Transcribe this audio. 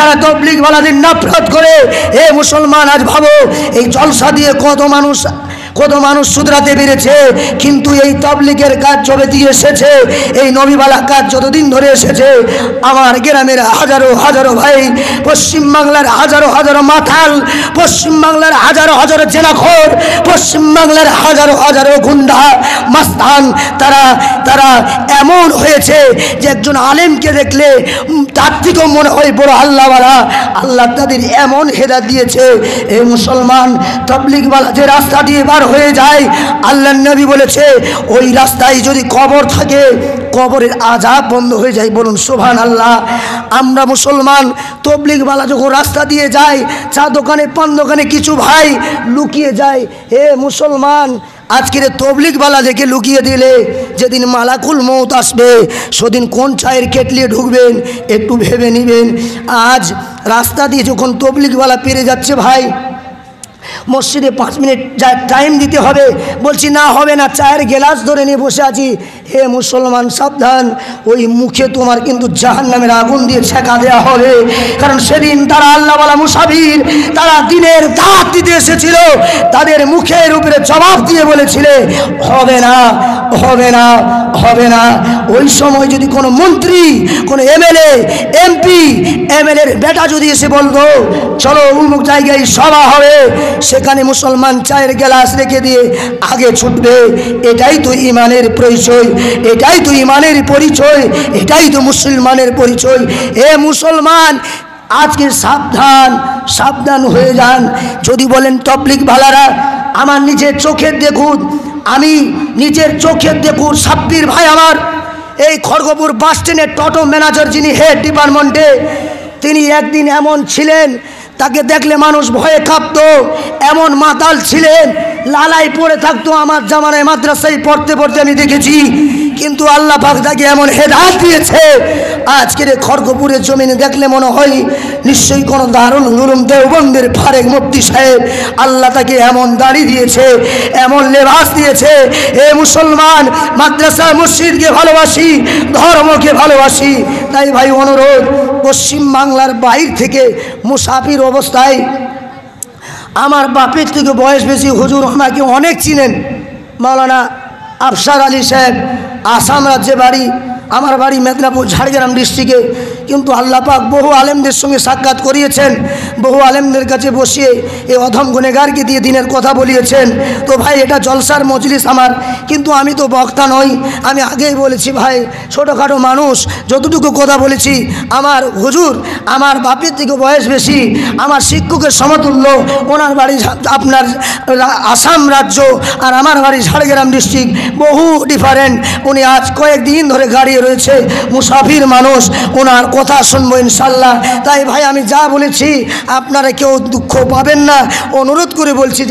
যারা তবলিগওয়ালাদের নফরত করে। এ মুসলমান, আজ ভাবো এই জলসা দিয়ে কত মানুষ শুধরাতে পেরেছে, কিন্তু এই তাবলীগের কাজ যবে দিয়ে এসেছে, এই নবীওয়ালা কাজ যতদিন ধরে এসেছে, আমার গ্রামের হাজারো হাজারো ভাই, পশ্চিমবাংলার হাজারো হাজারো মাতাল, পশ্চিমবাংলার হাজারো হাজারো জেনাখোর, পশ্চিমবাংলার হাজারো হাজারো গুন্ডা মাস্তান, তারা এমন হয়েছে যে একজন আলেমকে দেখলে তার থেকেও মনে হয় বড় আল্লাহওয়ালা। আল্লাহ তাদের এমন হেদায়েত দিয়েছে। এই মুসলমান, তাবলীগওয়ালা যে রাস্তা দিয়ে বার হয়ে যায়, আল্লাহর নবী বলেছে ওই রাস্তায় যদি কবর থাকে, কবরের আযাব বন্ধ হয়ে যায়। বলুন সুবহানাল্লাহ। আমরা মুসলমান তবলীগওয়ালা যখন রাস্তা দিয়ে যায়, চা দোকানে পান দোকানে কিছু ভাই লুকিয়ে যায়। হে মুসলমান, আজকের তবলীগওয়ালা দেখে লুকিয়ে দিলে যেদিন মালাকুল মউত আসবে, সেদিন কোন চায়ের কেটলিয়ে ঢুকবেন একটু ভেবে নেবেন। আজ রাস্তা দিয়ে যখন তবলীগওয়ালা পেরে যাচ্ছে, ভাই মসজিদে 5 মিনিট টাইম দিতে হবে, বলছি না হবে না, চায়ের গ্লাস ধরে নিয়ে বসে আছি। হে মুসলমান, সাবধান, ওই মুখে তোমার কিন্তু জাহান্নামের আগুন দিয়ে ছেঁকা দেওয়া হবে। কারণ সেদিন তারা আল্লাহওয়ালা মুসাফির, তারা দিনের দাওয়াত দিতে এসেছিল, তাদের মুখের উপরে জবাব দিয়ে বলেছিলে হবে না, হবে না, হবে না। ওই সময় যদি কোনো মন্ত্রী, কোনো এমএলএ, এমপি, এমএলএর বেটা যদি এসে বলতো চলো অমুক জায়গায় সভা হবে, সেখানে মুসলমান চায়ের গ্লাস রেখে দিয়ে আগে ছুটবে। এটাই তো ইমানের পরিচয়, এটাই তো ইমানের পরিচয়, এটাই তো মুসলমানের পরিচয়। এ মুসলমান, আজকে সাবধান, সাবধান হয়ে যান। যদি বলেন তবলীগ ভালারা, আমার নিজের চোখের দেখুন, আমি নিজের চোখের দেখুন, সাব্বির ভাই আমার এই খড়গপুর বাস স্ট্যান্ডের টোটো ম্যানেজার, যিনি হেড ডিপার্টমেন্টে, তিনি একদিন এমন ছিলেন, তাকে দেখলে মানুষ ভয়ে কাঁপত। এমন মাতাল ছিলেন, লালাই পড়ে থাকতো। আমার জামানায় মাদ্রাসায় পড়তে পড়তে আমি দেখেছি। কিন্তু আল্লাহ পাক তাকে এমন হেদায়েত দিয়েছে, আজকের খড়গপুরের জমিনে দেখলে মনে হয় নিশ্চয়ই কোনো দারুল উলুম দেওবন্দের ফারেক মুফতি সাহেব। আল্লাহ তাকে এমন দাড়ি দিয়েছে, এমন লেবাস দিয়েছে। এ মুসলমান, মাদ্রাসা মসজিদকে ভালোবাসি, ধর্মকে ভালোবাসি। তাই ভাই অনুরোধ, পশ্চিম বাংলার বাইরে থেকে মুসাফির অবস্থায়, আমার বাপের থেকে বয়স বেশি হুজুর আমাকে অনেক চিনেন, মাওলানা আফসার আলী সাহেব, আসাম রাজ্যে বাড়ি, আমার বাড়ি মেদিনীপুর ঝাড়গ্রাম ডিস্ট্রিক্টে। কিন্তু আল্লাহ পাক বহু আলেমদের সঙ্গে সাক্ষাৎ করিয়েছেন, বহু আলেমদের কাছে বসিয়ে এই অধম গুনেগারকে দিয়ে দিনের কথা বলিয়েছেন। তো ভাই, এটা জলসার মজলিস আমার, কিন্তু আমি তো বক্তা নই। আমি আগেই বলেছি ভাই, ছোটোখাটো মানুষ, যতটুকু কথা বলেছি, আমার হুজুর আমার বাপের থেকে বয়স বেশি, আমার শিক্ষকের সমতুল্য। ওনার বাড়ি আপনার আসাম রাজ্য, আর আমার বাড়ি ঝাড়গ্রাম ডিস্ট্রিক্ট, বহু ডিফারেন্ট। উনি আজ কয়েকদিন ধরে গাড়ি রয়েছে, মুসাফির মানুষ, ওনার কথা শুনবো ইনশাল্লাহ। তাই ভাই, আমি যা বলেছি আপনারা কেউ দুঃখ পাবেন না, অনুরোধ করে বলছি।